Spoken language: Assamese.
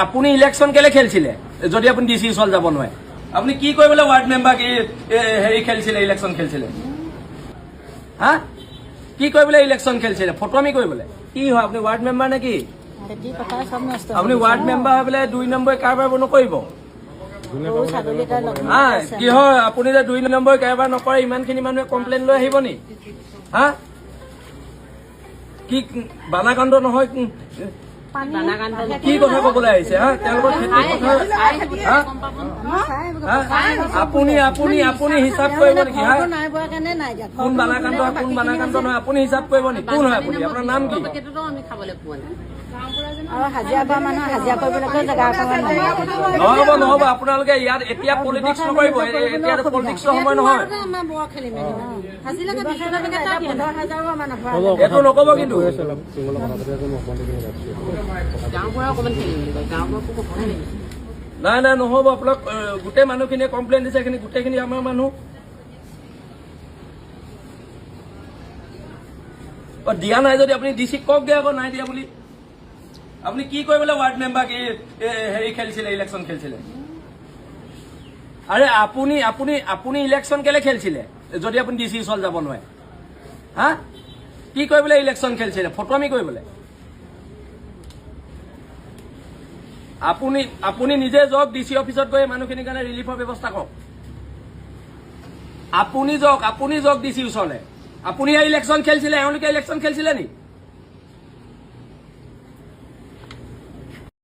আপুনি ইলেকশ্যন কেলে খেলিছিলে যদি আপুনি ডিচি ওচৰত যাব নোৱাৰে? আপুনি কি কৰিবলৈ ৱাৰ্ড মেম্বাৰ হেৰি খেলিছিলে, ইলেকশ্যন খেলিছিলে? হা, কি কৰিবলৈ ইলেকশ্যন খেলিছিলে? ফটোৱামি কৰিবলৈ? কি হয় আপুনি ৱাৰ্ড মেম্বাৰ নে কি? আপুনি ৱাৰ্ড মেম্বাৰ হৈ পেলাই 2 নম্বৰ কাৰবাৰ নকৰিব? কি হয় আপুনি যে 2 নম্বৰ কাৰবাৰ নকৰে, ইমানখিনি মানুহে কমপ্লেইন লৈ আহিব নি? হা, কি বানাকাণ্ড নহয়, কি কথা কবলৈ আহিছে? হা, তেওঁলোকৰ আপুনি হিচাপ কৰিব নেকি? কোন বানাকাণ্ড কোন বানাকাণ্ড নহয় আপুনি হিচাপ কৰিব নেকি? কোন হয় আপুনি? আপোনাৰ নাম কি? নহব নহব, আপোনালোকে ইয়াত এতিয়া পলিটিক্স নকৰিব, এতিয়া পলিটিক্সৰ সময় নহয়, এইটো নকব কিন্তু। নাই নাই নহব, আপোনাক গোটেই মানুহখিনিয়ে কমপ্লেইন দিছে, এইখিনি গোটেইখিনি আমাৰ মানুহ। দিয়া নাই যদি আপুনি ডিচিক কওক দিয়া, আকৌ নাই দিয়া বুলি। আপুনি কি কৰিবলৈ ৱাৰ্ড মেম্বাৰ হেৰি খেলিছিলে, ইলেকশ্যন খেলিছিলে? আৰে আপুনি ইলেকশ্যন কেলে খেলিছিলে যদি আপুনি ডিচি ওচৰত যাব নোৱাৰে? হা, কি কৰিবলৈ ইলেকশ্যন খেলিছিলে? ফটোৱামি কৰিবলৈ? আপুনি নিজে যাওক ডিচি অফিচত গৈ মানুহখিনিৰ কাৰণে ৰিলিফৰ ব্যৱস্থা কৰক। আপুনি যাওক ডিচি ওচৰলৈ। আপুনি ইলেকশ্যন খেলিছিলে, এওঁলোকে ইলেকশ্যন খেলিছিলে নি?